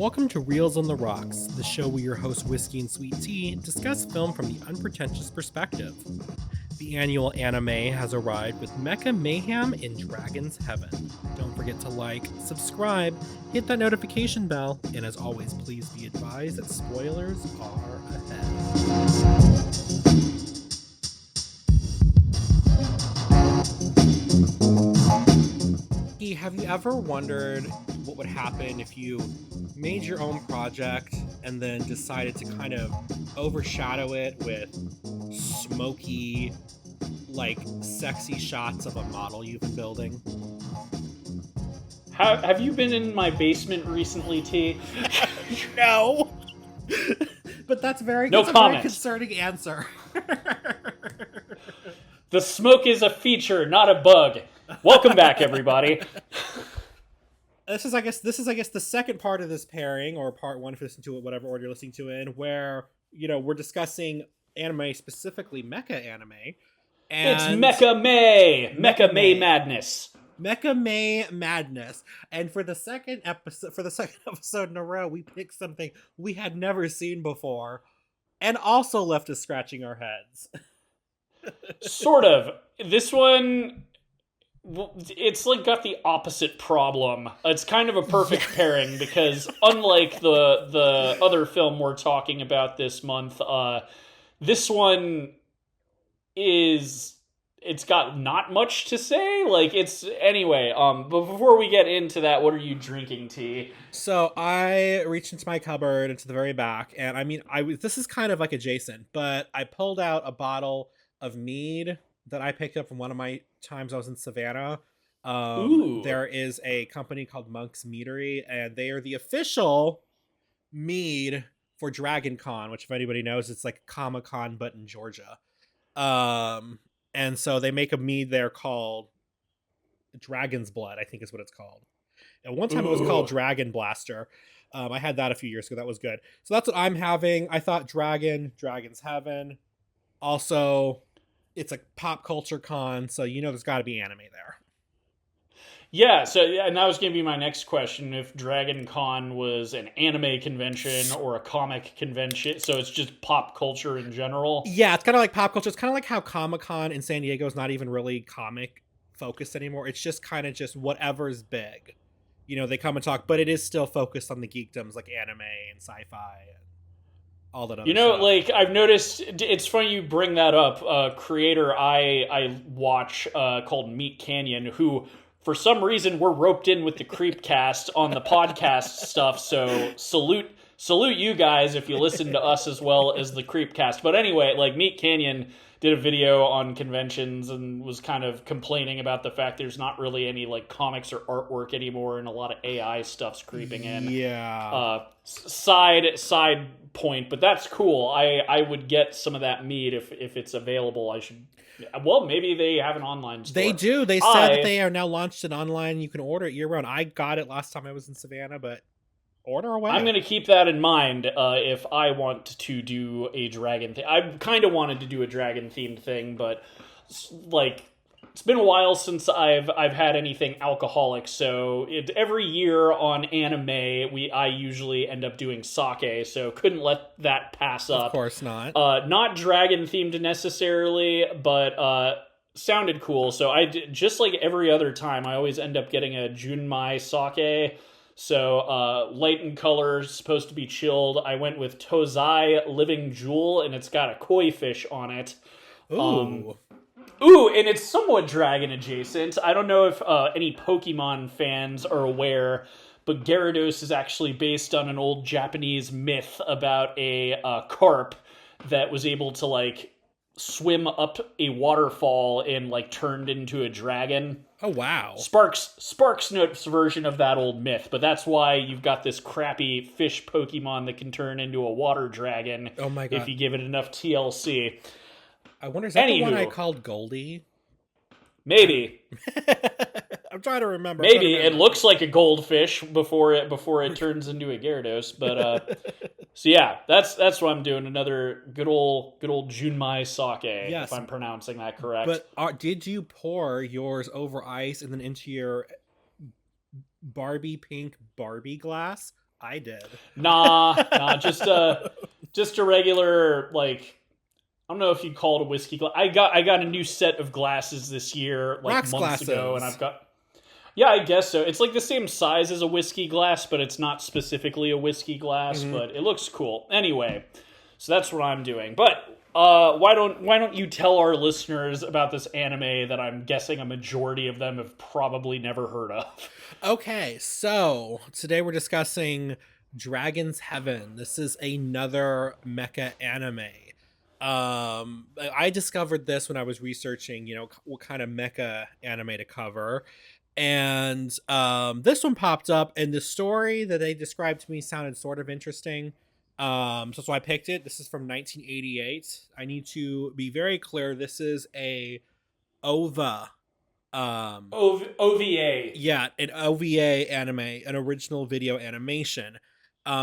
Welcome to Reels on the Rocks, the show where your hosts Whiskey and Sweet Tea discuss film from the unpretentious perspective. The annual anime has arrived with Mecha-Mayham in Dragon's Heaven. Don't forget to like, subscribe, hit that notification bell, and as always, please be advised that spoilers are ahead. Have you ever wondered what would happen if you made your own project and then decided to kind of overshadow it with smoky, like, sexy shots of a model you've been building? Have you been in my basement recently, T? No. But that's a very concerning answer. The smoke is a feature, not a bug. Welcome back, everybody. This is, I guess, the second part of this pairing, or part one if you listen to it, whatever order you're listening to in, where, you know, we're discussing anime, specifically mecha anime. And it's Mecha-May! Mecha-May madness. Mecha-May madness. And for the second episode in a row, we picked something we had never seen before, and also left us scratching our heads. Sort of. This one, it's like got the opposite problem. It's kind of a perfect pairing because unlike the other film we're talking about this month, this one it's got not much to say. Anyway, but before we get into that, what are you drinking, T? So I reached into my cupboard into the very back, and I mean, this is kind of like adjacent, but I pulled out a bottle of mead that I picked up from one of my times I was in Savannah. There is a company called Monk's Meadery, and they are the official mead for Dragon Con, which if anybody knows, it's like Comic-Con but in Georgia. And so they make a mead there called Dragon's Blood, I think is what it's called. And one time it was called Dragon Blaster. I had that a few years ago. That was good. So that's what I'm having. I thought Dragon's Heaven. Also, it's a pop culture con, so you know there's got to be anime there. Yeah, and that was going to be my next question, if Dragon Con was an anime convention or a comic convention, so it's just pop culture in general. Yeah, it's kind of like pop culture. It's kind of like how Comic-Con in San Diego is not even really comic focused anymore. It's just kind of just whatever's big. You know, they come and talk, but it is still focused on the geekdoms like anime and sci-fi and all that other stuff. Like, I've noticed, it's funny you bring that up. A creator I watch called Meat Canyon, who for some reason we're roped in with the Creepcast on the podcast stuff, so salute you guys if you listen to us as well as the Creepcast. But anyway, like, Meat Canyon did a video on conventions and was kind of complaining about the fact there's not really any like comics or artwork anymore, and a lot of AI stuff's creeping in. Yeah. Side point, but that's cool. I would get some of that meat if it's available. I should. Well, maybe they have an online store. They do. They said that they are now launched an online. You can order it year round. I got it last time I was in Savannah, but order away. I'm going to keep that in mind if I want to do a dragon thing. I kind of wanted to do a dragon themed thing, but like it's been a while since I've had anything alcoholic. So every year on anime, I usually end up doing sake. So couldn't let that pass up. Of course not. Not dragon themed necessarily, but sounded cool. So just like every other time, I always end up getting a Junmai sake. So light in color, supposed to be chilled. I went with Tozai Living Jewel, and it's got a koi fish on it. And it's somewhat dragon adjacent. I don't know if any Pokemon fans are aware, but Gyarados is actually based on an old Japanese myth about a carp that was able to like swim up a waterfall and like turned into a dragon. Oh wow. Sparks Note's version of that old myth, but that's why you've got this crappy fish Pokemon that can turn into a water dragon. Oh my god. If you give it enough TLC. I wonder, is that the one I called Goldie? Maybe. I'm trying to remember. Maybe it looks like a goldfish before it turns into a Gyarados. But so yeah, that's what I'm doing. Another good old Junmai sake. Yes, if I'm pronouncing that correct. But did you pour yours over ice and then into your Barbie pink Barbie glass, I did. Nah, just a regular like I don't know if you'd call it a whiskey glass. I got a new set of glasses this year, like Rocks months ago, and I've glasses. got yeah, I guess so. It's like the same size as a whiskey glass, but it's not specifically a whiskey glass, Hmm. but it looks cool. Anyway, so that's what I'm doing. But why don't you tell our listeners about this anime that I'm guessing a majority of them have probably never heard of? Okay, so today we're discussing Dragon's Heaven. This is another mecha anime. I discovered this when I was researching, what kind of mecha anime to cover. And this one popped up, and the story that they described to me sounded sort of interesting. So I picked it. This is from 1988. I need to be very clear. This is a OVA. Um, OVA. yeah, an OVA anime, an original video animation.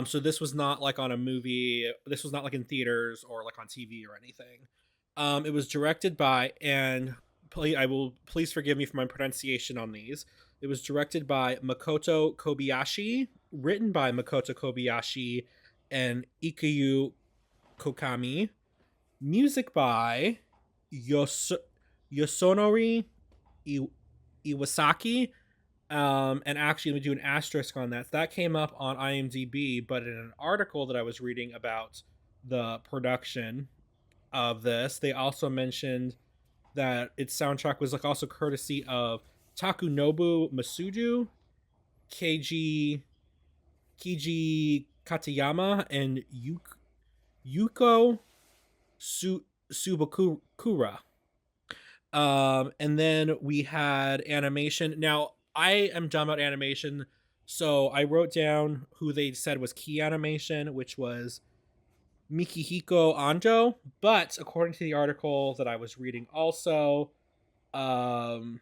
So this was not like on a movie. This was not like in theaters or like on TV or anything. It was directed by, and I will please forgive me for my pronunciation on these. It was directed by Makoto Kobayashi, written by Makoto Kobayashi and Ikuyu Kokami, music by Yosonori Iwasaki. And actually, let me do an asterisk on that. That came up on IMDb, but in an article that I was reading about the production of this, they also mentioned that its soundtrack was like also courtesy of Takunobu Masudu, Keiji Kiji Katayama, and Yuko Subakura. And then we had animation. Now, I am dumb about animation, so I wrote down who they said was key animation, which was Mikihiko Ando. But according to the article that I was reading, also, um,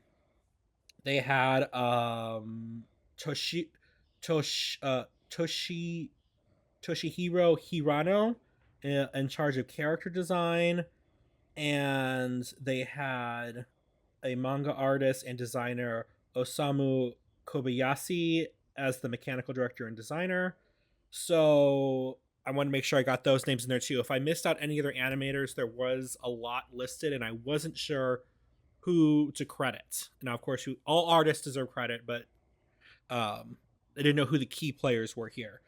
they had Tosh, Toshi Toshihiro Hirano in charge of character design, and they had a manga artist and designer Osamu Kobayashi as the mechanical director and designer. So I want to make sure I got those names in there too. If I missed out any other animators, there was a lot listed, and I wasn't sure who to credit. Now, of course, all artists deserve credit, but I didn't know who the key players were here.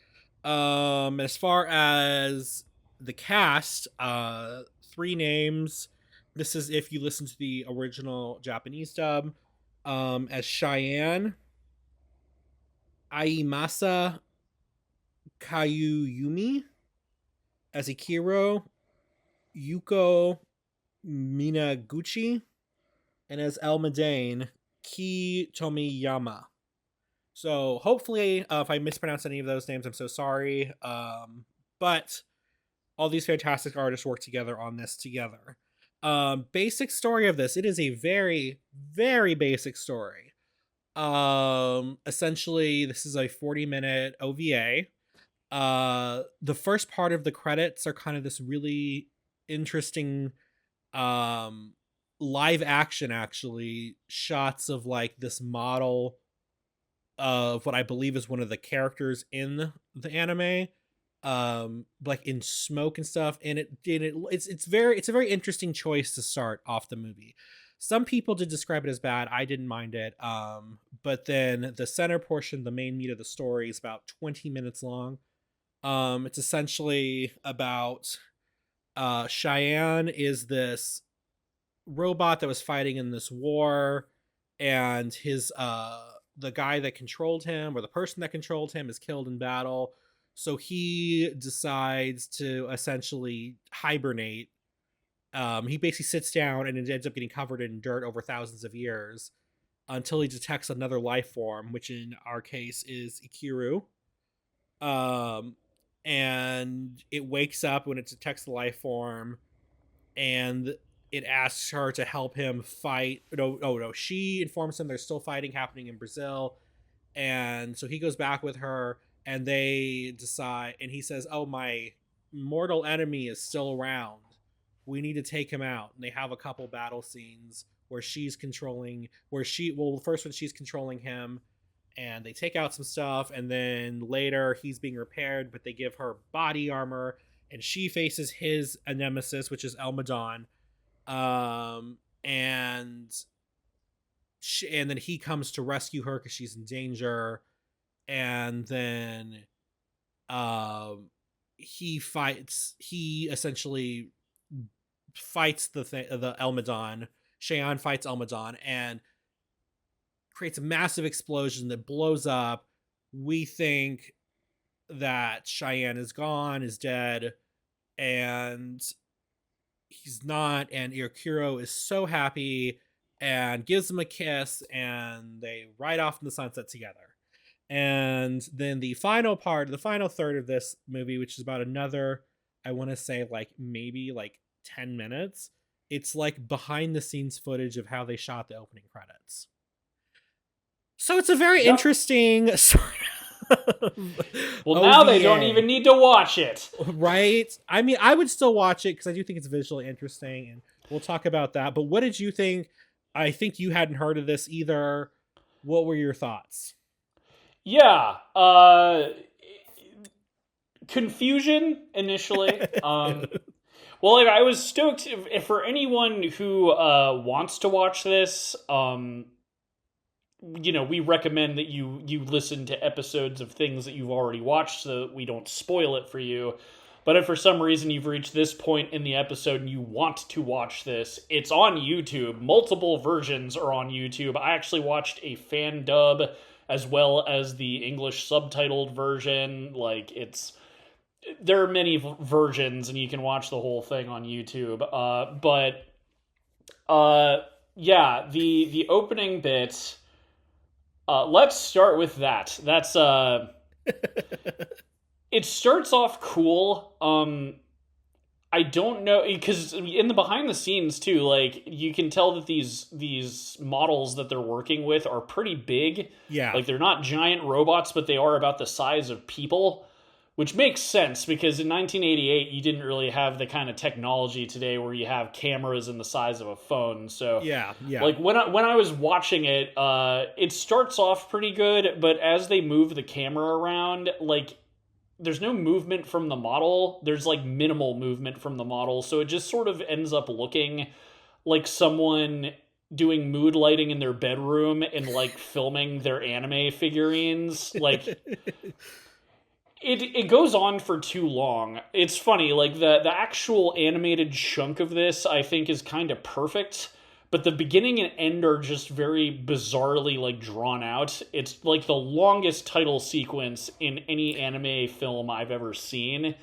As far as the cast, three names. This is if you listen to the original Japanese dub. As Cheyenne, Aimasa Kayuyumi, as Ikiro, Yuko Minaguchi, and as El Madane, Ki Tomiyama. So hopefully, if I mispronounce any of those names, I'm so sorry. But all these fantastic artists work together on this together. Basic story of this. It is a very, very basic story. Essentially, this is a 40-minute OVA. The first part of the credits are kind of this really interesting um live action actually shots of like this model of what I believe is one of the characters in the anime, like in smoke and stuff. And it's a very interesting choice to start off the movie. Some people did describe it as bad. I didn't mind it. But then the center portion, the main meat of the story, is about 20 minutes long. It's essentially about Cheyenne is this robot that was fighting in this war, and his the guy that controlled him, or the person that controlled him, is killed in battle. So he decides to essentially hibernate. He basically sits down and it ends up getting covered in dirt over thousands of years until he detects another life form, which in our case is Ikiru. um and it wakes up when it detects the life form, and it asks her to help him fight. No, oh no, she informs him there's still fighting happening in Brazil, and so he goes back with her, and they decide. And he says, "Oh, my mortal enemy is still around. We need to take him out." And they have a couple battle scenes where she's controlling, where she, well, first when she's controlling him, and they take out some stuff, and then later he's being repaired, but they give her body armor, and she faces his nemesis, which is Elmadon. And and then he comes to rescue her because she's in danger, and then um he essentially fights the Elmadon. Cheyenne fights Elmadon and creates a massive explosion that blows up. We think that Cheyenne is gone, is dead, and he's not. And Irokuro is so happy and gives him a kiss, and they ride off in the sunset together. And then the final part, the final third of this movie, which is about another, I want to say like maybe like 10 minutes, it's like behind the scenes footage of how they shot the opening credits. So it's a very Yep. interesting sort of Well, now they OVA. don't even need to watch it. Right? I mean, I would still watch it because I do think it's visually interesting, and we'll talk about that. But what did you think? I think you hadn't heard of this either. What were your thoughts? Yeah. Confusion initially. Well, like, I was stoked if for anyone who wants to watch this. We recommend that you listen to episodes of things that you've already watched so that we don't spoil it for you. But if for some reason you've reached this point in the episode and you want to watch this, it's on YouTube. Multiple versions are on YouTube. I actually watched a fan dub as well as the English subtitled version. Like, there are many versions, and you can watch the whole thing on YouTube. Yeah, the opening bit. Let's start with that. That's it starts off cool. I don't know, because in the behind the scenes too, like, you can tell that these models that they're working with are pretty big. Yeah. Like, they're not giant robots, but they are about the size of people, which makes sense because in 1988 you didn't really have the kind of technology today where you have cameras in the size of a phone. So yeah. like when I was watching it, it starts off pretty good, but as they move the camera around, like, there's no movement from the model. There's like minimal movement from the model, so it just sort of ends up looking like someone doing mood lighting in their bedroom and like filming their anime figurines. Like, it goes on for too long. It's funny, like the actual animated chunk of this I think is kind of perfect, but the beginning and end are just very bizarrely like drawn out. It's like the longest title sequence in any anime film I've ever seen.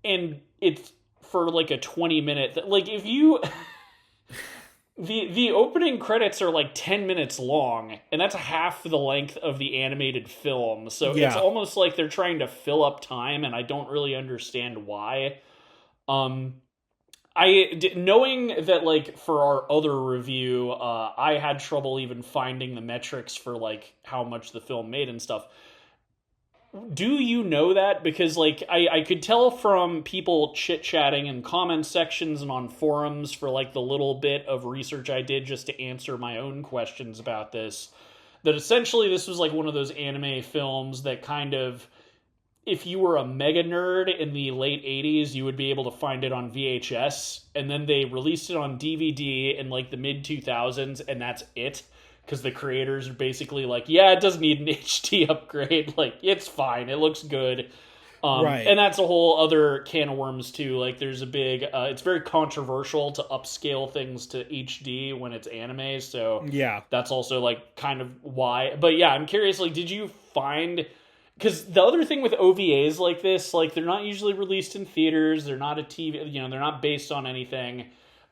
And it's for like a 20-minute, like, if you the opening credits are like 10 minutes long, and that's half the length of the animated film. So Yeah. it's almost like they're trying to fill up time, and I don't really understand why. Knowing that, like, for our other review, I had trouble even finding the metrics for like how much the film made and stuff. Do you know that? Because, like, I could tell from people chit-chatting in comment sections and on forums for like the little bit of research I did just to answer my own questions about this, that essentially this was like one of those anime films that kind of, if you were a mega nerd in the late 80s, you would be able to find it on VHS, and then they released it on DVD in like the mid 2000s, and that's it. Because the creators are basically like, yeah, it doesn't need an HD upgrade. Like, it's fine. It looks good. Right. And that's a whole other can of worms, too. Like, there's a big... it's very controversial to upscale things to HD when it's anime, so Yeah. that's also, like, kind of why. But, yeah, I'm curious, like, did you find... Because the other thing with OVAs like this, like, they're not usually released in theaters. They're not a TV... they're not based on anything.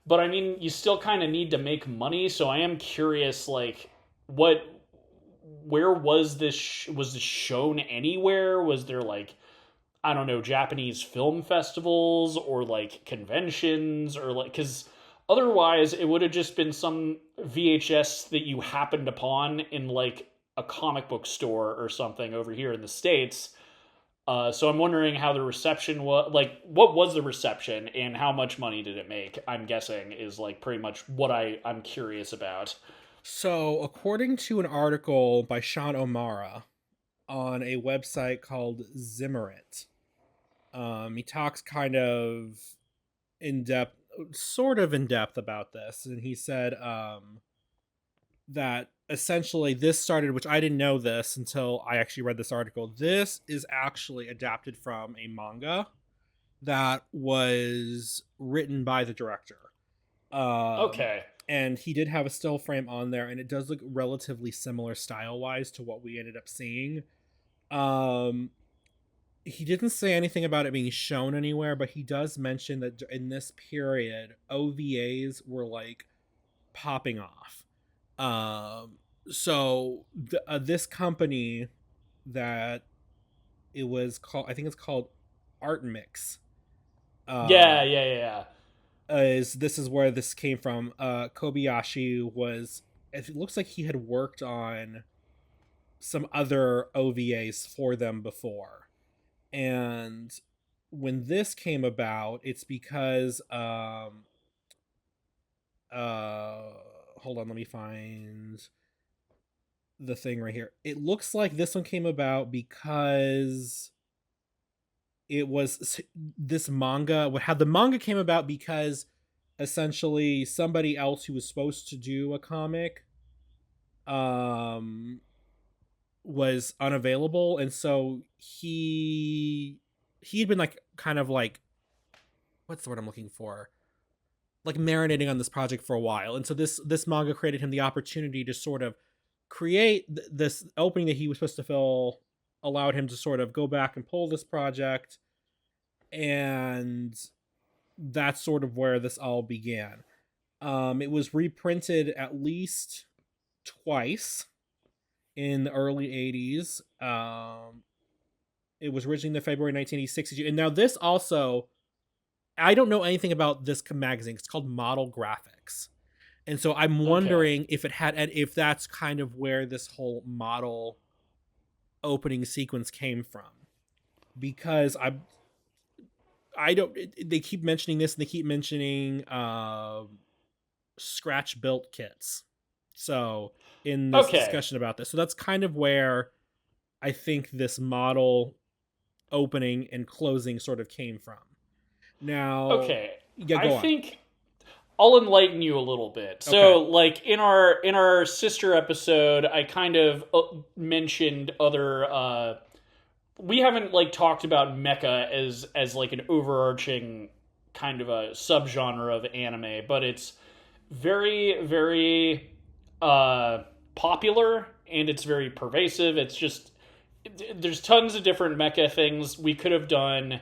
But, I mean, you still kind of need to make money, so I am curious, like, where was this, was this shown anywhere? Was there, like, I don't know, Japanese film festivals or, like, conventions? Or, like, because otherwise it would have just been some VHS that you happened upon in, like, a comic book store or something over here in the States. So I'm wondering how the reception was, like, what was the reception and how much money did it make? I'm guessing is like pretty much what I'm curious about. So, according to an article by Sean O'Mara on a website called Zimmerit, he talks kind of in depth, sort of in depth about this, and he said that essentially this started, which I didn't know this until I actually read this article. This is actually adapted from a manga that was written by the director. Um, Okay. and he did have a still frame on there, and it does look relatively similar style wise to what we ended up seeing. Um, he didn't say anything about it being shown anywhere, but he does mention that in this period, OVAs were like popping off. Um, this company that it was called, I think it's called Art Mix. Yeah, Um, yeah, yeah, yeah. is this is where this came from. Kobayashi was. It looks like he had worked on some other OVAs for them before, and when this came about, it's because uh hold on, let me find the thing right here. It looks like this one came about because it was this manga. How the manga came about because essentially somebody else who was supposed to do a comic um was unavailable, and so he had been like kind of like, what's the word I'm looking for, like marinating on this project for a while, and so this manga created him the opportunity to sort of create this opening that he was supposed to fill, allowed him to sort of go back and pull this project, and that's sort of where this all began. It was reprinted at least twice in the early 80s. It was originally the February 1986 issue. And now this also, I don't know anything about this magazine. It's called Model Graphics. And so I'm Okay. wondering if it had, if that's kind of where this whole model opening sequence came from. Because I don't, they keep mentioning this, and they keep mentioning scratch built kits. So in this Okay. discussion about this, so that's kind of where I think this model opening and closing sort of came from. Now, Okay. yeah, I go on. think I'll enlighten you a little bit. Okay. So, like in our sister episode, I kind of mentioned other we haven't like talked about mecha as like an overarching kind of a subgenre of anime, but it's very popular and it's very pervasive. It's just there's tons of different mecha things we could have done.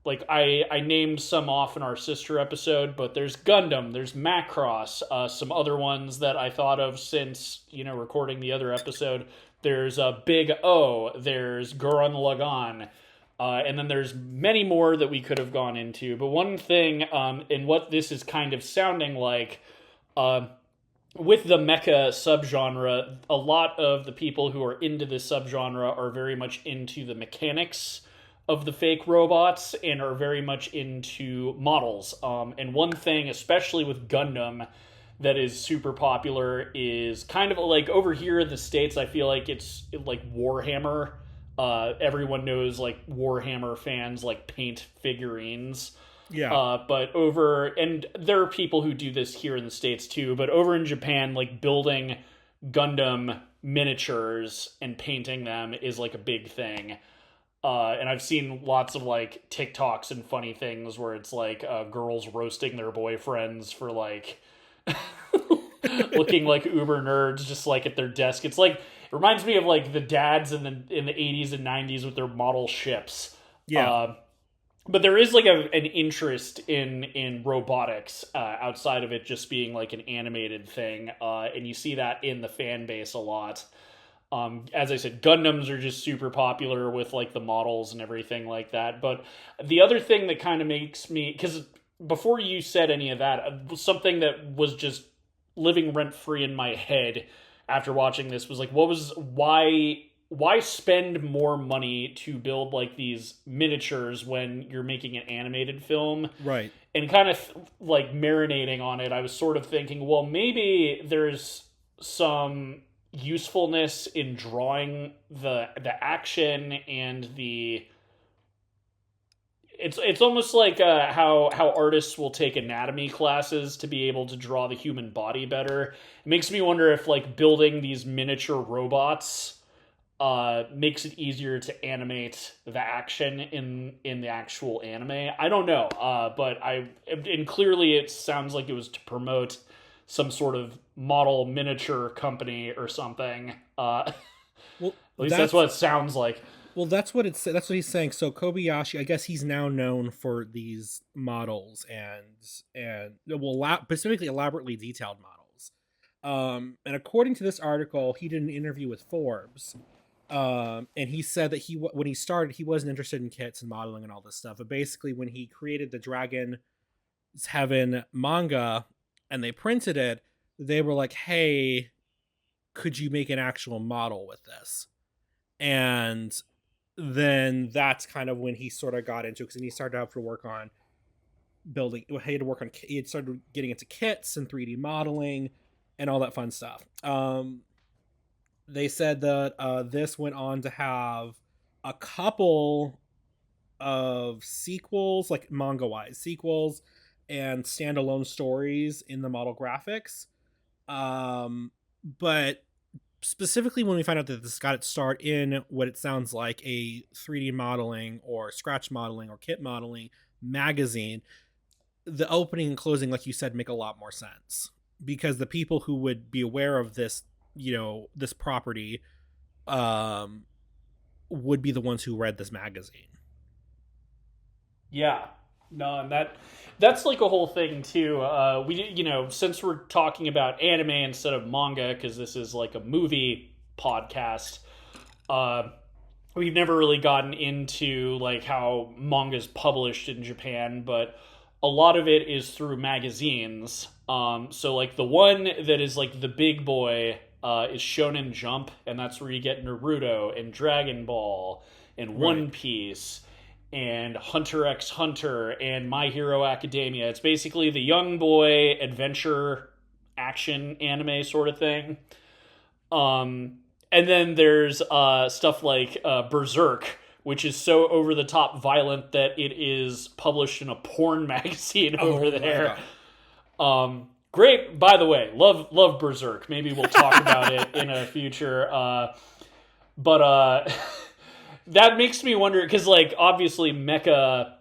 Like I named some off in our sister episode, but there's Gundam, there's Macross, some other ones that I thought of since recording the other episode. There's Big O, there's Gurren Lagann, and then there's many more that we could have gone into. But one thing, and what this is kind of sounding like, uh, with the mecha subgenre, a lot of the people who are into this subgenre are very much into the mechanics of the fake robots and are very much into models. And one thing, especially with Gundam, that is super popular is kind of like over here in the States, I feel like it's like Warhammer. Everyone knows like Warhammer fans like paint figurines. Yeah. But over, and there are people who do this here in the States too, but over in Japan, like building Gundam miniatures and painting them is like a big thing. And I've seen lots of like TikToks and funny things where it's like girls roasting their boyfriends for like looking like uber nerds just like at their desk. It's like it reminds me of like the dads in the 80s and 90s with their model ships. Yeah. Uh, but there is like an interest in robotics outside of it just being like an animated thing, and you see that in the fan base a lot. As I said, Gundams are just super popular with like the models and everything like that. But the other thing that kind of makes me, because before you said any of that, something that was just living rent free in my head after watching this was like, why spend more money to build like these miniatures when you're making an animated film? Right. And kind of like marinating on it, I was sort of thinking, well, maybe there's some usefulness in drawing the action and the it's almost like how artists will take anatomy classes to be able to draw the human body better. It makes me wonder if like building these miniature robots makes it easier to animate the action in the actual anime. I don't know, but I and clearly it sounds like it was to promote some sort of model miniature company or something. At Well, least that's what it sounds like. that's what it's that's what he's saying. So Kobayashi, I guess he's now known for these models and well, specifically elaborately detailed models. And according to this article, he did an interview with Forbes. And he said that when he started, he wasn't interested in kits and modeling and all this stuff. But basically, when he created the Dragon's Heaven manga and they printed it, they were like, "Hey, could you make an actual model with this?" And then that's kind of when he sort of got into it, because he started to have to work on building. He had to work on. He had started getting into kits and 3D modeling and all that fun stuff. They said that this went on to have a couple of sequels, like manga wise sequels and standalone stories in the model graphics. But specifically, when we find out that this got its start in what it sounds like a 3D modeling or scratch modeling or kit modeling magazine, the opening and closing, like you said, make a lot more sense, because the people who would be aware of this, this property, would be the ones who read this magazine. Yeah. No, and that's like a whole thing too. Since we're talking about anime instead of manga, because this is like a movie podcast, uh, we've never really gotten into like how manga's published in Japan, but a lot of it is through magazines. So like the one that is like the big boy is Shonen Jump, and that's where you get Naruto and Dragon Ball and Right. One Piece and Hunter x Hunter and My Hero Academia. It's basically the young boy adventure action anime sort of thing. And then there's stuff like Berserk, which is so over the top violent that it is published in a porn magazine over Oh my there. god. Great, by the way, love Berserk. Maybe we'll talk about it in a future. But that makes me wonder, because like obviously mecha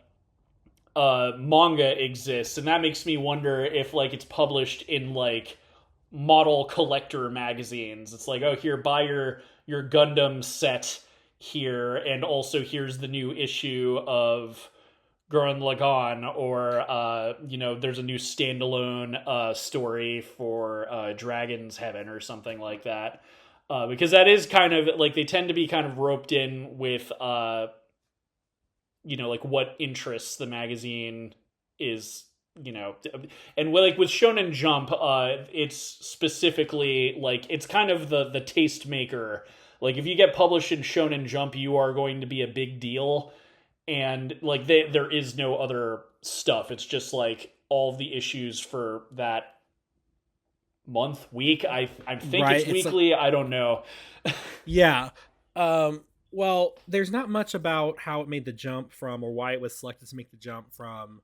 manga exists, and that makes me wonder if like it's published in like model collector magazines. It's like, oh, here, buy your Gundam set here, and also here's the new issue of Gurren Lagann, or there's a new standalone story for Dragon's Heaven or something like that. Because that is kind of like they tend to be kind of roped in with like what interests the magazine is, and like with Shonen Jump, it's specifically like it's kind of the taste maker. Like if you get published in Shonen Jump, you are going to be a big deal, and like there is no other stuff. It's just like all of the issues for that week. I think Right. it's weekly. I don't know. Yeah. Well, there's not much about how it made the jump from, or why it was selected to make the jump from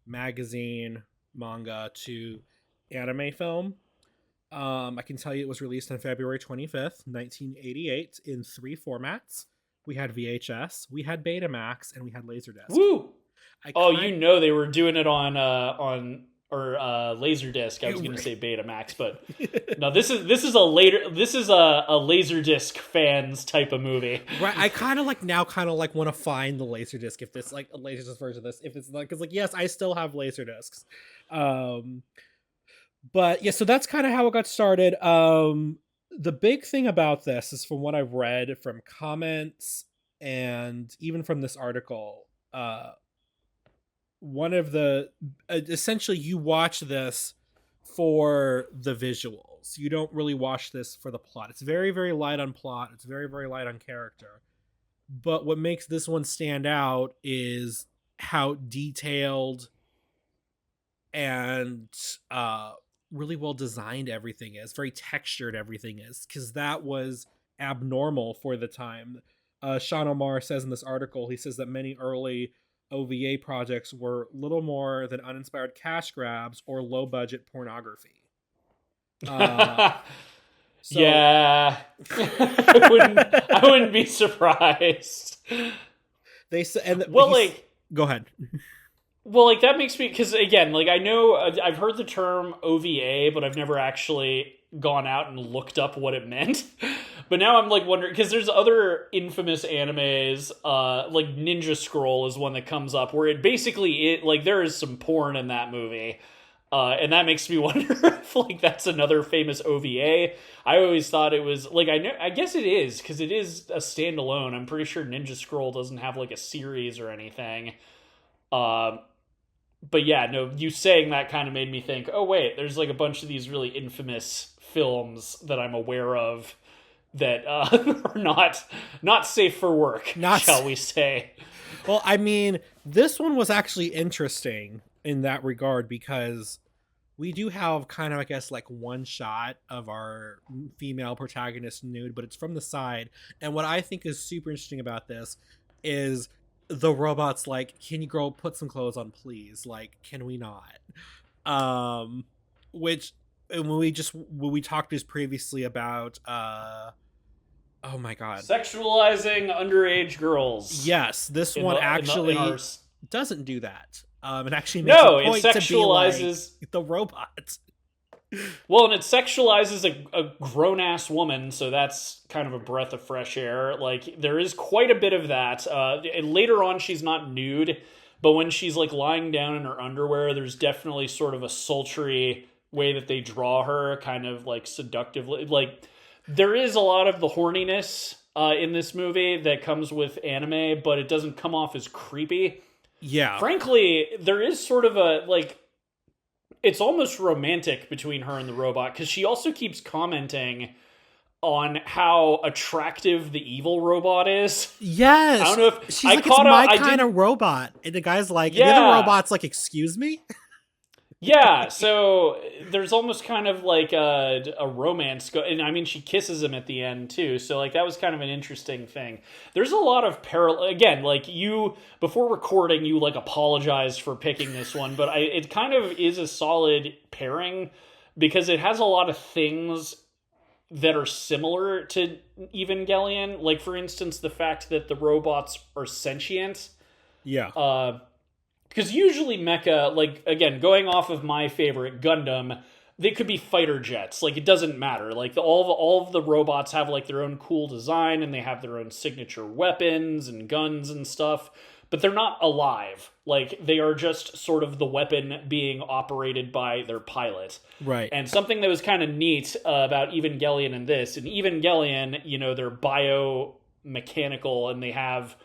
magazine manga to anime film. I can tell you it was released on February 25th, 1988 in 3 formats. We had VHS, we had Betamax, and we had Laserdisc. Woo! I Oh, kind they were doing it on Laserdisc. I was going to say Betamax, but no, this is a Laserdisc fans type of movie. Right, I kind of like want to find the Laserdisc, if this like a Laserdisc version of this, if it's like, because like yes, I still have Laserdiscs. But yeah, so that's kind of how it got started. The big thing about this is, from what I've read from comments and even from this article, one of the essentially, you watch this for the visuals. You don't really watch this for the plot. It's very, very light on plot. It's very, very light on character. But what makes this one stand out is how detailed and really well designed everything is, very textured everything is, because that was abnormal for the time. Sean Omar says in this article, he says that many early OVA projects were little more than uninspired cash grabs or low budget pornography. So Yeah, I wouldn't be surprised. they said, and Well, like, go ahead. well, like that makes me, because again, like I know I've heard the term OVA, but I've never actually gone out and looked up what it meant. But now I'm like wondering, because there's other infamous animes, like Ninja Scroll is one that comes up where it like there is some porn in that movie. And that makes me wonder if like that's another famous OVA. I always thought it was like I guess it is, because it is a standalone. I'm pretty sure Ninja Scroll doesn't have like a series or anything. But yeah, no, you saying that kind of made me think, oh wait, there's like a bunch of these really infamous films that I'm aware of that are not safe for work, shall we say. Well, I mean, this one was actually interesting in that regard, because we do have kind of, I guess, like one shot of our female protagonist nude, but it's from the side. And what I think is super interesting about this is the robot's like, can you girl put some clothes on, please? Like, can we not? Which when we talked just previously about oh my god, sexualizing underage girls. Yes, this one actually doesn't do that. It actually makes a point to be like the robot. Well, and it sexualizes a grown-ass woman, so that's kind of a breath of fresh air. Like, there is quite a bit of that. Later on, she's not nude, but when she's, like, lying down in her underwear, there's definitely sort of a sultry way that they draw her, kind of, like, seductively. Like, there is a lot of the horniness in this movie that comes with anime, but it doesn't come off as creepy. Yeah. Frankly, there is sort of a, like, it's almost romantic between her and the robot, because she also keeps commenting on how attractive the evil robot is. Yes. I don't know if she's like, it's my kind of robot. And the guy's like, yeah. The other robot's like, excuse me? Yeah, so there's almost kind of like a romance. And I mean, she kisses him at the end, too. So, like, that was kind of an interesting thing. There's a lot of parallel. Again, like, you, before recording, you, like, apologized for picking this one. But it kind of is a solid pairing, because it has a lot of things that are similar to Evangelion. Like, for instance, the fact that the robots are sentient. Yeah. Because usually mecha, like, again, going off of my favorite, Gundam, they could be fighter jets. Like, it doesn't matter. Like, all of the robots have, like, their own cool design, and they have their own signature weapons and guns and stuff. But they're not alive. Like, they are just sort of the weapon being operated by their pilot. Right. And something that was kind of neat about Evangelion and this, in Evangelion, you know, they're biomechanical, and they have,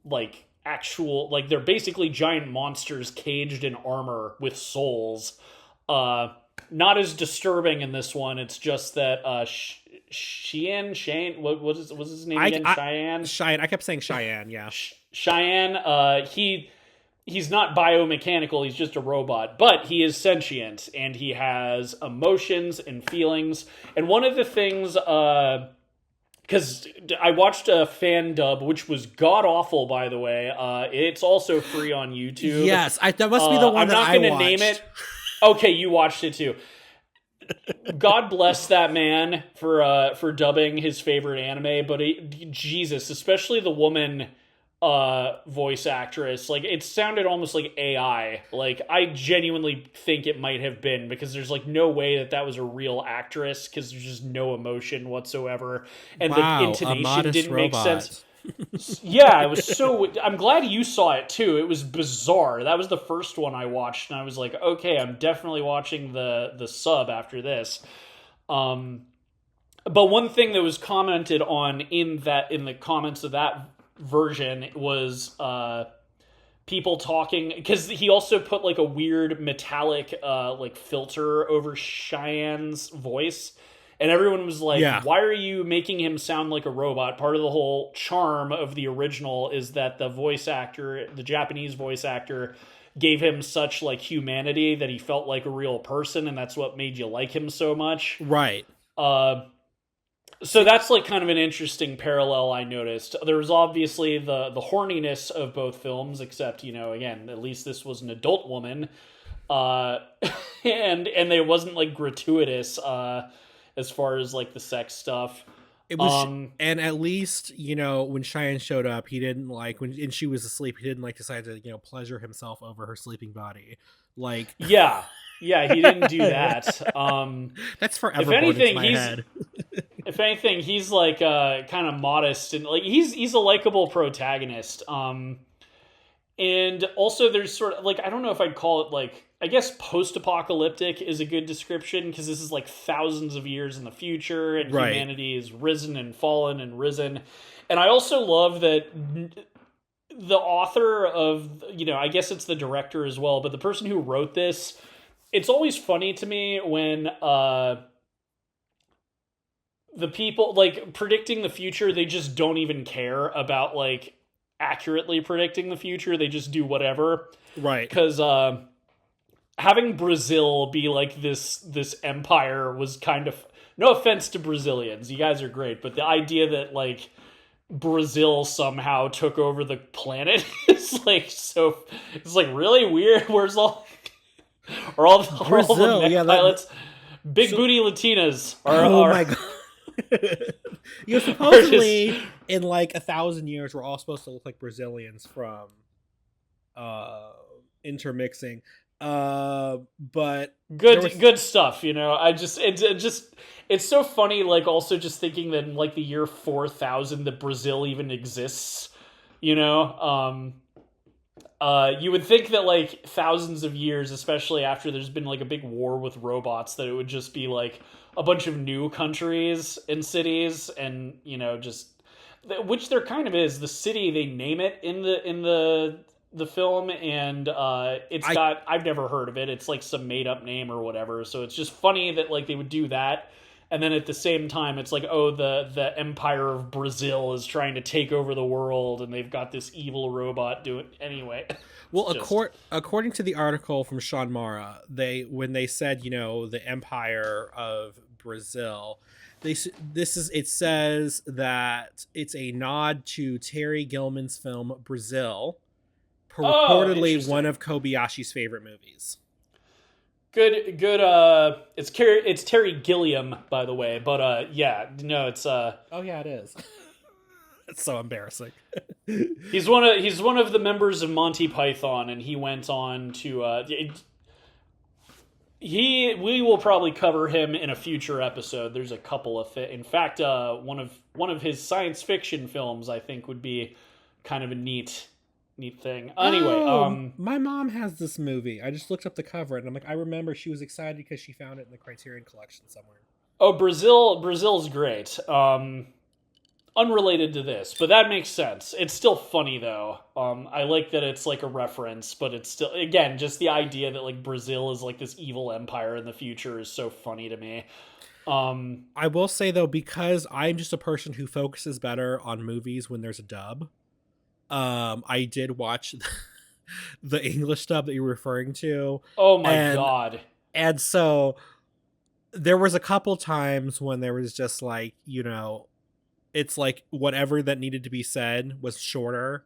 like, actual, like, they're basically giant monsters caged in armor with souls. Not as disturbing in this one. It's just that Shane, what's his name again? Cheyenne. I kept saying Cheyenne. Yeah. Cheyenne. He's not biomechanical. He's just a robot, but he is sentient, and he has emotions and feelings. And one of the things, because I watched a fan dub, which was god-awful, by the way. It's also free on YouTube. Yes, that must be the one that I watched. I'm not going to name it. Okay, you watched it too. God bless that man for dubbing his favorite anime, but Jesus, especially the woman voice actress, like, it sounded almost like AI. Like, I genuinely think it might have been, because there's like no way that was a real actress, because there's just no emotion whatsoever, and the intonation didn't make sense. Yeah, it was so. I'm glad you saw it too. It was bizarre. That was the first one I watched, and I was like, okay, I'm definitely watching the sub after this. But one thing that was commented on in the comments of that version was people talking, because he also put like a weird metallic like filter over Cheyenne's voice, and everyone was like, why are you making him sound like a robot? Part of the whole charm of the original is that the voice actor, the Japanese voice actor, gave him such like humanity that he felt like a real person, and that's what made you like him so much. Right. Uh, so that's like kind of an interesting parallel I noticed. There was obviously the horniness of both films, except, you know, again, at least this was an adult woman, uh, and it wasn't like gratuitous as far as like the sex stuff. It was, and at least, you know, when Cheyenne showed up, he didn't like and she was asleep. He didn't like decide to, you know, pleasure himself over her sleeping body. Like, yeah, he didn't do that. That's forever. If anything, my head. If anything, he's like kind of modest and like he's a likable protagonist. And also there's sort of like, I don't know if I'd call it like, I guess post-apocalyptic is a good description, because this is like thousands of years in the future, and humanity is risen and fallen and risen. And I also love that the author of, you know, I guess it's the director as well, but the person who wrote this, it's always funny to me when the people like predicting the future, they just don't even care about like accurately predicting the future. They just do whatever. Right. Because having Brazil be like this empire was kind of, no offense to Brazilians, you guys are great, but the idea that like Brazil somehow took over the planet is like, so it's like really weird. Where's all the mech pilots? Big booty Latinas are my god. You know, supposedly in like 1,000 years we're all supposed to look like Brazilians from intermixing. But good stuff, you know. It's so funny, like also just thinking that in like the year 4000 that Brazil even exists, you know. You would think that like thousands of years, especially after there's been like a big war with robots, that it would just be like a bunch of new countries and cities, and you know, just which there kind of is. The city, they name it in the film, and I've never heard of it. It's like some made up name or whatever. So it's just funny that like they would do that. And then at the same time, it's like, oh, the Empire of Brazil is trying to take over the world, and they've got this evil robot doing anyway. Well, according to the article from Sean Mara, when they said, you know, the Empire of Brazil, it says that it's a nod to Terry Gilliam's film Brazil, reportedly one of Kobayashi's favorite movies. Good. It's Terry Gilliam, by the way. But yeah, no, it's oh yeah, it is. It's so embarrassing. He's one of the members of Monty Python, and he went on to we will probably cover him in a future episode. There's a couple of in fact, one of his science fiction films I think would be kind of a neat thing. Anyway, my mom has this movie. I just looked up the cover and I'm like, I remember she was excited because she found it in the Criterion Collection somewhere. Oh, Brazil's great. Unrelated to this, but that makes sense. It's still funny though. I like that it's like a reference, but it's still, again, just the idea that like Brazil is like this evil empire in the future is so funny to me. I will say though, because I'm just a person who focuses better on movies when there's a dub. I did watch the English dub that you're referring to. Oh my god. And so there was a couple times when there was just like, you know, it's like whatever that needed to be said was shorter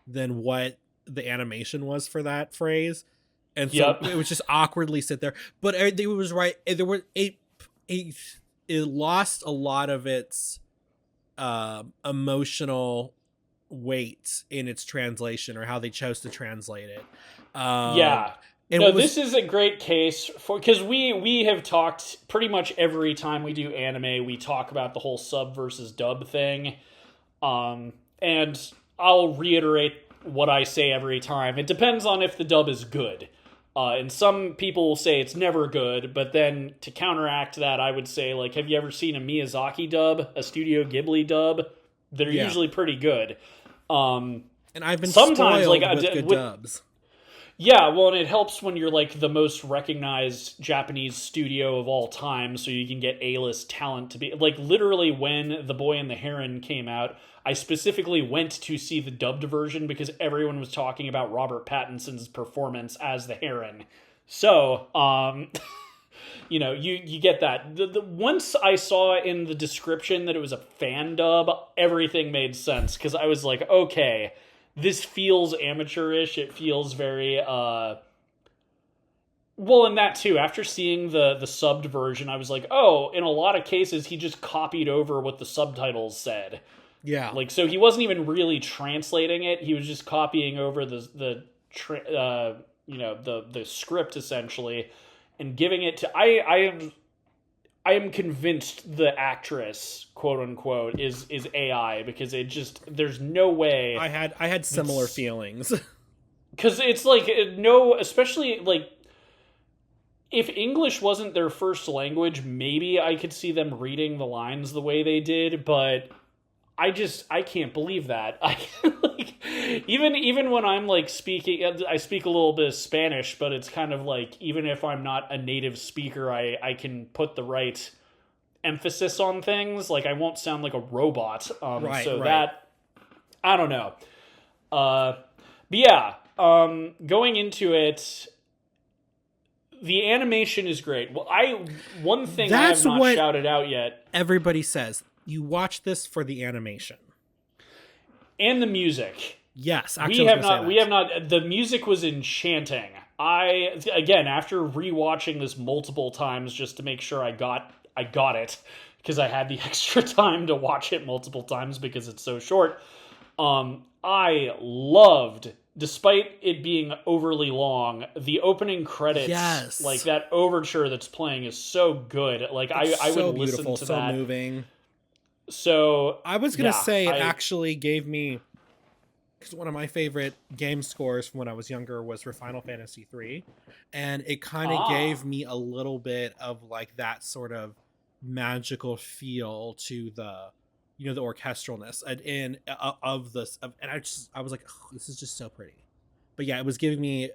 than what the animation was for that phrase. And so it was just awkwardly sit there. But it was right. There were it lost a lot of its emotional weight in its translation, or how they chose to translate it. This is a great case for, because we have talked pretty much every time we do anime, we talk about the whole sub versus dub thing, and I'll reiterate what I say every time. It depends on if the dub is good, and some people will say it's never good, but then to counteract that, I would say, like, have you ever seen a Miyazaki dub, a Studio Ghibli dub? They're usually pretty good. And I've been sometimes spoiled with good dubs. Yeah, well, and it helps when you're like the most recognized Japanese studio of all time, so you can get A-list talent to be like literally when The Boy and the Heron came out. I specifically went to see the dubbed version because everyone was talking about Robert Pattinson's performance as the Heron. So, you get that. Once I saw in the description that it was a fan dub, everything made sense because I was like, okay, this feels amateurish. It feels very well, and that too. After seeing the subbed version, I was like, oh, in a lot of cases, he just copied over what the subtitles said. Yeah. Like, so he wasn't even really translating it. He was just copying over the script essentially and giving it to I am convinced the actress, quote unquote, is AI because it just there's no way I had similar feelings. because it's like no, especially like if English wasn't their first language, maybe I could see them reading the lines the way they did, but I can't believe that. I like even when I'm like speaking, I speak a little bit of Spanish, but it's kind of like even if I'm not a native speaker, I can put the right emphasis on things. Like I won't sound like a robot. Right. That I don't know. But yeah, going into it, the animation is great. Well, one thing I have not shouted out yet. Everybody says you watch this for the animation and the music. Yes, actually, we have not. The music was enchanting. Again, after rewatching this multiple times just to make sure I got it because I had the extra time to watch it multiple times because it's so short. I loved, despite it being overly long, the opening credits. Yes, like that overture that's playing is so good. Like I would listen to so that. Moving. So I was gonna say it actually gave me, because one of my favorite game scores from when I was younger was for Final Fantasy III, and it kind of gave me a little bit of like that sort of magical feel to the the orchestralness and I was like, oh, this is just so pretty. But yeah, it was giving me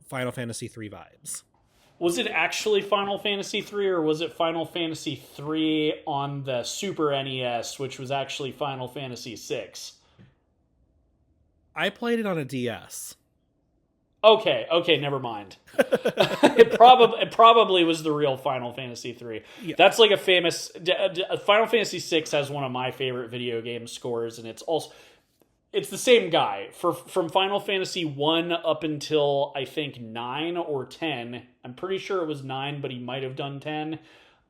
Final Fantasy III vibes. Was it actually Final Fantasy III, or was it Final Fantasy III on the Super NES, which was actually Final Fantasy VI? I played it on a DS. Okay, never mind. It probably was the real Final Fantasy III. Yeah. That's like a famous Final Fantasy VI has one of my favorite video game scores, and it's the same guy from Final Fantasy 1 up until I think 9 or 10. I'm pretty sure it was 9, but he might have done 10.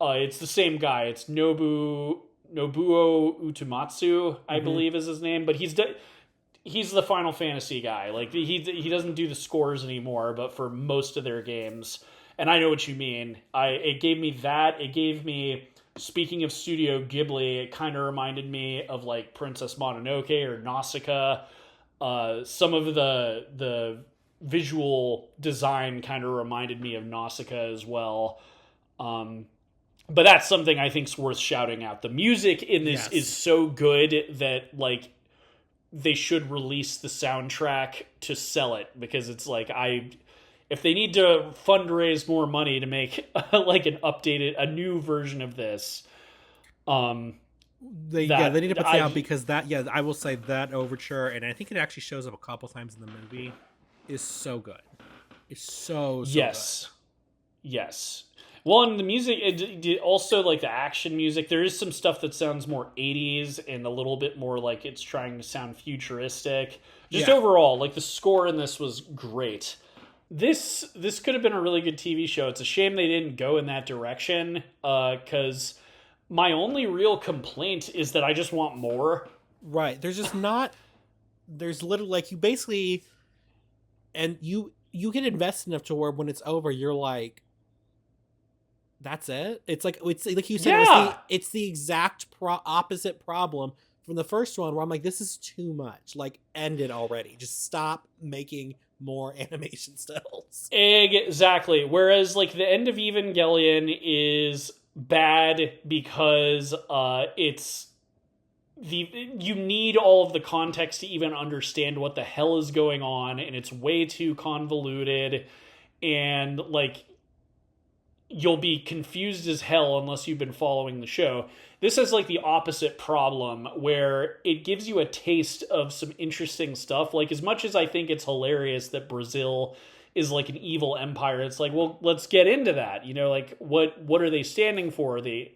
It's the same guy. It's Nobuo Uematsu, I believe is his name, but he's the Final Fantasy guy. Like he doesn't do the scores anymore, but for most of their games. And I know what you mean. It gave me that. It gave me, speaking of Studio Ghibli, it kind of reminded me of like Princess Mononoke or Nausicaa. Some of the visual design kind of reminded me of Nausicaa as well. But that's something I think is worth shouting out. The music in this is so good that like they should release the soundtrack to sell it, because it's like if they need to fundraise more money to make like a new version of this, they need to put that out, because I will say that overture, and I think it actually shows up a couple times in the movie, is so good. It's so yes good. Yes. Well, and the music, also like the action music, there is some stuff that sounds more 80s and a little bit more like it's trying to sound futuristic. Just overall, like the score in this was great. This could have been a really good TV show. It's a shame they didn't go in that direction, because my only real complaint is that I just want more. Right. There's just not... There's literally, like, you basically... And you get invested enough to where when it's over, you're like... That's it. It's like you said. It's the exact opposite problem from the first one, where I'm like, this is too much. Like, end it already. Just stop making more animation stills. Exactly. Whereas, like, the end of Evangelion is bad because it's you need all of the context to even understand what the hell is going on, and it's way too convoluted, and like you'll be confused as hell unless you've been following the show. This has like the opposite problem where it gives you a taste of some interesting stuff. Like, as much as I think it's hilarious that Brazil is like an evil empire, it's like, well, let's get into that. You know, like what are they standing for? Are they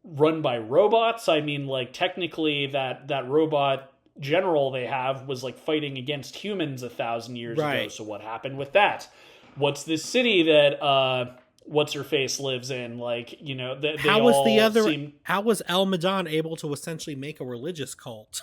run by robots? I mean, like technically that robot general they have was like fighting against humans 1,000 years ago. So what happened with that? What's this city that what's her face lives in? Like, you know, how was El Madan able to essentially make a religious cult?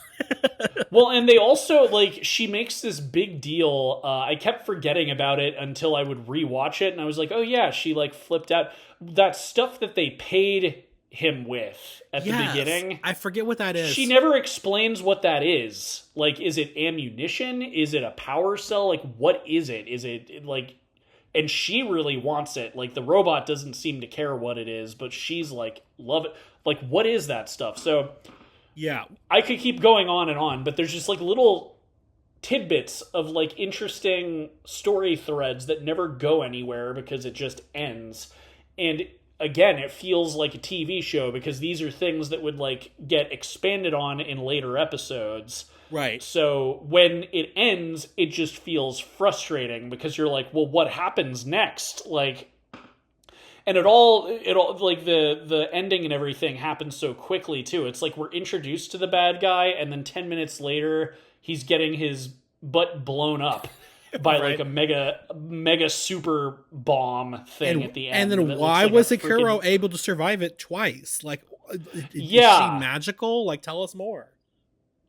Well, and they also, like, she makes this big deal. I kept forgetting about it until I would rewatch it, and I was like, oh yeah, she like flipped out. That stuff that they paid him with at the beginning, I forget what that is. She never explains what that is. Like, is it ammunition? Is it a power cell? Like, what is it? Is it like... And she really wants it. Like, the robot doesn't seem to care what it is, but she's like, love it. Like, what is that stuff? So, yeah, I could keep going on, but there's just like little tidbits of like interesting story threads that never go anywhere because it just ends. And again, it feels like a TV show because these are things that would like get expanded on in later episodes. Right. So when it ends, it just feels frustrating because you're like, well, what happens next? Like, and it all like the ending and everything happens so quickly too. It's like we're introduced to the bad guy, and then 10 minutes later, he's getting his butt blown up by like a mega super bomb thing at the end. And then why was Akiro able to survive it twice? Like, is she magical? Like, tell us more.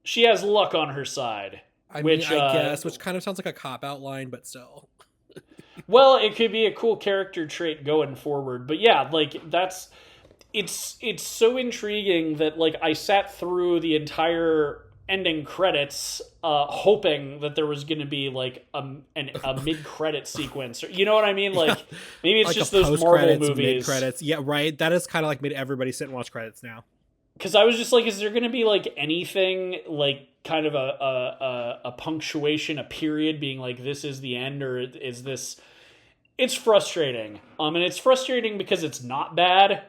She has luck on her side. I guess, which kind of sounds like a cop-out line, but still. Well, it could be a cool character trait going forward. But yeah, like, it's so intriguing that, like, I sat through the entire ending credits hoping that there was going to be, like, a mid-credit sequence. Or, you know what I mean? Like, maybe it's like just those Marvel movies. Mid-credits. Yeah, right. That is kind of like made everybody sit and watch credits now. Because I was just like, is there going to be, like, anything, like, kind of a punctuation, a period being like, this is the end, or is this... It's frustrating. And it's frustrating because it's not bad.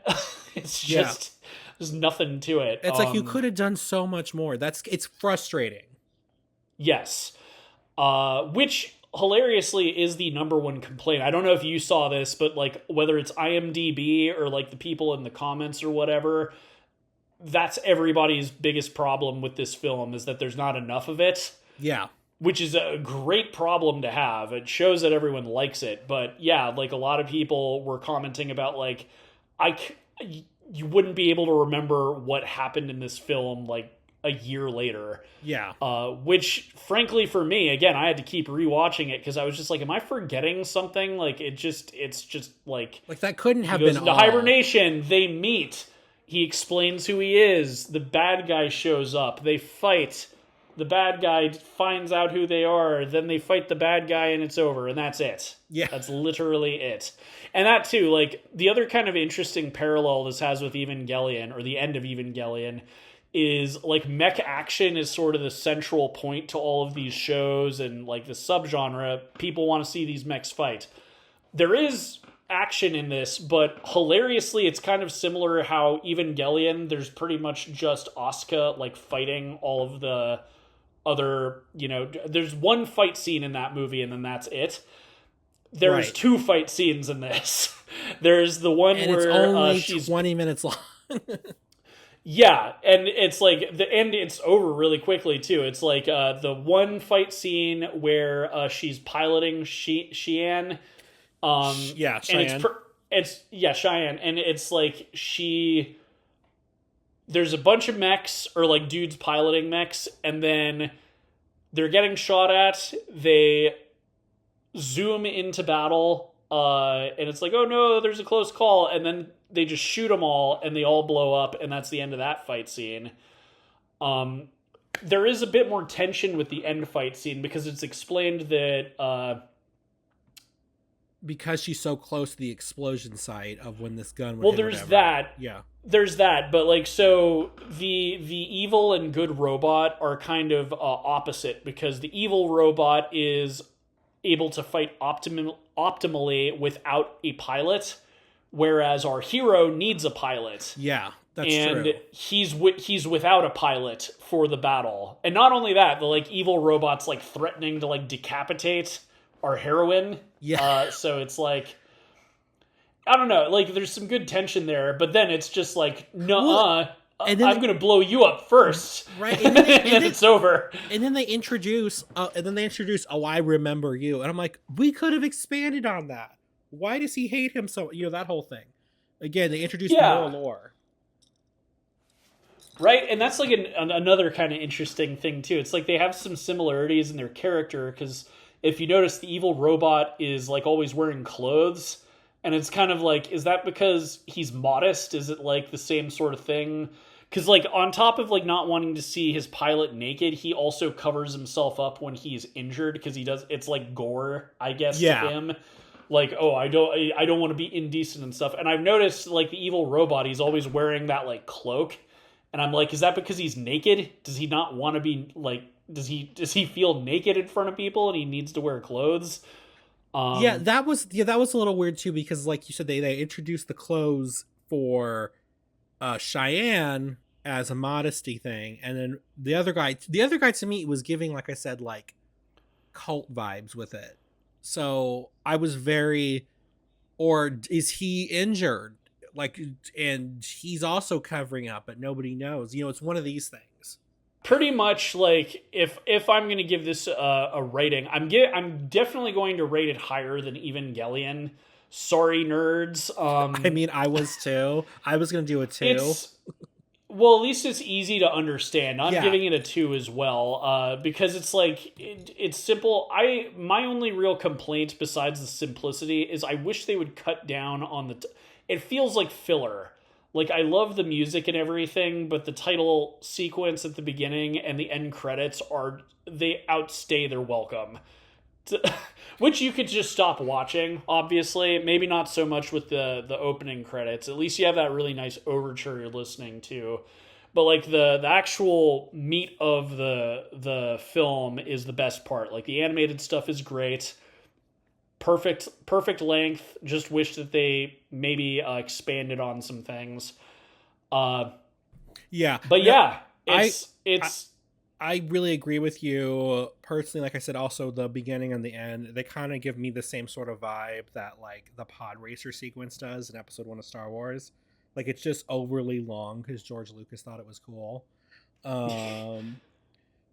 It's just... There's nothing to it. It's like you could have done so much more. It's frustrating. Yes. Which, hilariously, is the number one complaint. I don't know if you saw this, but, like, whether it's IMDb or, like, the people in the comments or whatever... That's everybody's biggest problem with this film, is that there's not enough of it. Yeah. Which is a great problem to have. It shows that everyone likes it. But yeah, like a lot of people were commenting about like, you wouldn't be able to remember what happened in this film like a year later. Yeah. Which frankly for me, again, I had to keep rewatching it because I was just like, am I forgetting something? Like it's just like that couldn't have been the hibernation, they meet. He explains who he is. The bad guy shows up. They fight. The bad guy finds out who they are. Then they fight the bad guy and it's over. And that's it. Yeah. That's literally it. And that too, like, the other kind of interesting parallel this has with Evangelion, or the end of Evangelion, is, like, mech action is sort of the central point to all of these shows and, like, the subgenre. People want to see these mechs fight. There is... action in this, but hilariously it's kind of similar how Evangelion, there's pretty much just Asuka like fighting all of the other, you know, there's one fight scene in that movie and then that's it. There's two fight scenes in this. There's the one and where it's only she's 20 minutes long. Yeah, and it's like it's over really quickly too. It's like the one fight scene where she's piloting Xian. Yeah, Cheyenne. And it's Cheyenne, and it's like there's a bunch of mechs or like dudes piloting mechs, and then they're getting shot at. They zoom into battle, and it's like, oh no, there's a close call, and then they just shoot them all, and they all blow up, and that's the end of that fight scene. There is a bit more tension with the end fight scene because it's explained that because she's so close to the explosion site of when this gun would Well, hit there's whatever. that. Yeah. There's that, but like, so the evil and good robot are kind of opposite, because the evil robot is able to fight optimally without a pilot, whereas our hero needs a pilot. Yeah, that's And true. he's without a pilot for the battle. And not only that, the like evil robot's like threatening to like decapitate our heroine. Yeah. So it's like, I don't know, like there's some good tension there, but then it's just like, nuh-uh, and then I'm gonna blow you up first, right, and then it's over. And then they introduce, oh, I remember you, and I'm like, we could have expanded on that. Why does he hate him so? That whole thing. Again, they introduced more lore. Right, and that's like another kind of interesting thing too. It's like they have some similarities in their character, because if you notice, the evil robot is like always wearing clothes. And it's kind of like, is that because he's modest? Is it like the same sort of thing? Because like on top of like not wanting to see his pilot naked, he also covers himself up when he's injured, because it's like gore, I guess, to him. Like, oh, I don't want to be indecent and stuff. And I've noticed like the evil robot, he's always wearing that like cloak. And I'm like, is that because he's naked? Does he not want to be like, does he feel naked in front of people and he needs to wear clothes? That was a little weird too, because like you said, they introduced the clothes for Cheyenne as a modesty thing, and then the other guy to me was giving, like I said, like cult vibes with it. So I was very, or is he injured? Like, and he's also covering up, but nobody knows. It's one of these things. Pretty much, like, if I'm going to give this a rating, I'm definitely going to rate it higher than Evangelion. Sorry, nerds. I mean, I was too. I was going to do a 2. Well, at least it's easy to understand. I'm giving it a 2 as well, because it's like it's simple. My only real complaint besides the simplicity is I wish they would cut down on it feels like filler. Like, I love the music and everything, but the title sequence at the beginning and the end credits they outstay their welcome. Which you could just stop watching, obviously. Maybe not so much with the opening credits. At least you have that really nice overture you're listening to. But like the actual meat of the film is the best part. Like, the animated stuff is great. Perfect length. Just wish that they maybe expanded on some things. Yeah. But yeah, I really agree with you personally. Like I said, also the beginning and the end, they kind of give me the same sort of vibe that like the pod racer sequence does in episode 1 of Star Wars. Like, it's just overly long because George Lucas thought it was cool.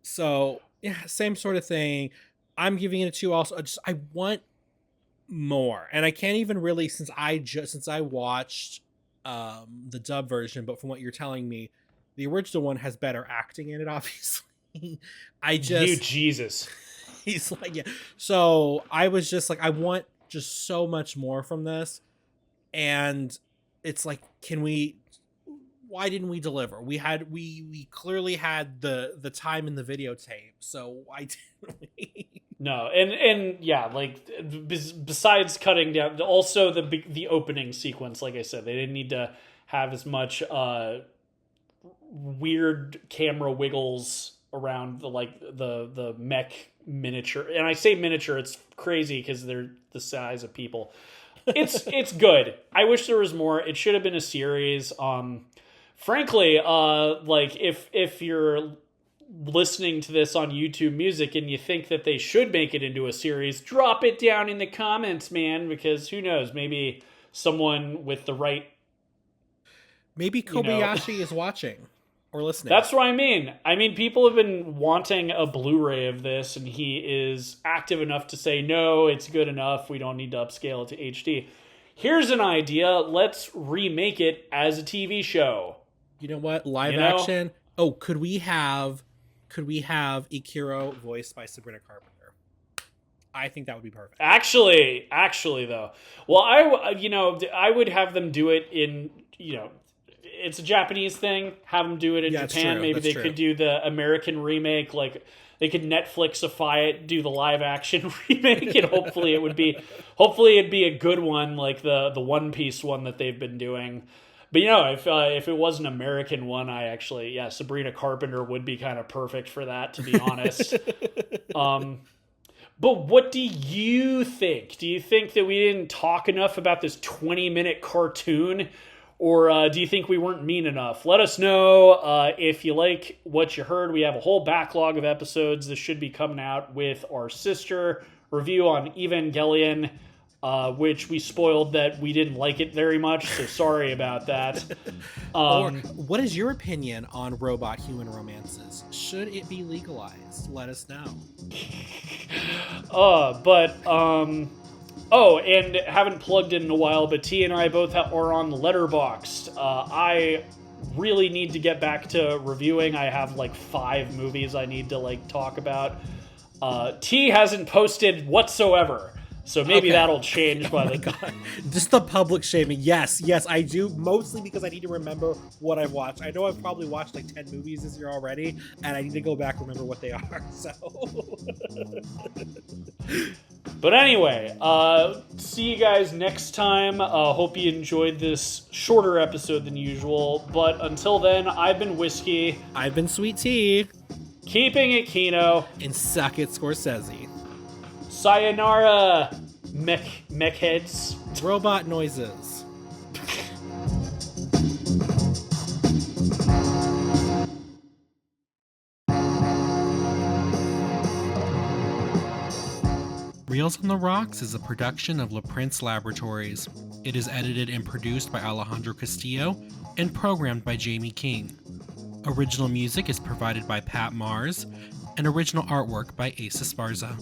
So yeah, same sort of thing. I'm giving it a 2 also. I want more, and I can't even really, since I watched the dub version, but from what you're telling me, the original one has better acting in it, obviously. Jesus. He's like, yeah. So I was just like, I want just so much more from this, and it's like, why didn't we deliver? We clearly had the time in the videotape, so why didn't we? No, and yeah, like besides cutting down, also the opening sequence, like I said, they didn't need to have as much weird camera wiggles around the mech miniature. And I say miniature, it's crazy because they're the size of people. It's good. I wish there was more. It should have been a series. Frankly, like if you're listening to this on YouTube Music and you think that they should make it into a series, drop it down in the comments, man, because who knows, maybe someone with the right, maybe Kobayashi is watching or listening. That's what I mean. I mean, people have been wanting a Blu-ray of this, and he is active enough to say, no, it's good enough, we don't need to upscale it to HD. Here's an idea, let's remake it as a TV show. You know what? Live action. Oh, could we have Ikiro voiced by Sabrina Carpenter? I think that would be perfect. Actually though, well, I would have them do it in, it's a Japanese thing. Have them do it in Japan. Maybe they could do the American remake, like they could Netflixify it, do the live action remake, and hopefully it'd be a good one like the One Piece one that they've been doing. But if it was an American one, Sabrina Carpenter would be kind of perfect for that, to be honest. But what do you think? Do you think that we didn't talk enough about this 20-minute cartoon? Or do you think we weren't mean enough? Let us know if you like what you heard. We have a whole backlog of episodes. This should be coming out with our sister review on Evangelion, which we spoiled that we didn't like it very much, so sorry about that. Or what is your opinion on robot-human romances? Should it be legalized? Let us know. Oh, and haven't plugged it in a while, but T and I both are on the Letterboxd. I really need to get back to reviewing. I have like 5 movies I need to talk about. T hasn't posted whatsoever, so maybe that'll change by the God. Just the public shaming. Yes, I do, mostly because I need to remember what I've watched. I know I've probably watched like 10 movies this year already, and I need to go back and remember what they are, so... But anyway, see you guys next time. Hope you enjoyed this shorter episode than usual. But until then, I've been Whiskey. I've been Sweet Tea. Keeping it Kino. And suck it, Scorsese. Sayonara, mech heads. Robot noises. Reels on the Rocks is a production of La Prince Laboratories. It is edited and produced by Alejandro Castillo and programmed by Jamie King. Original music is provided by Pat Mars, and original artwork by Asa Esparza.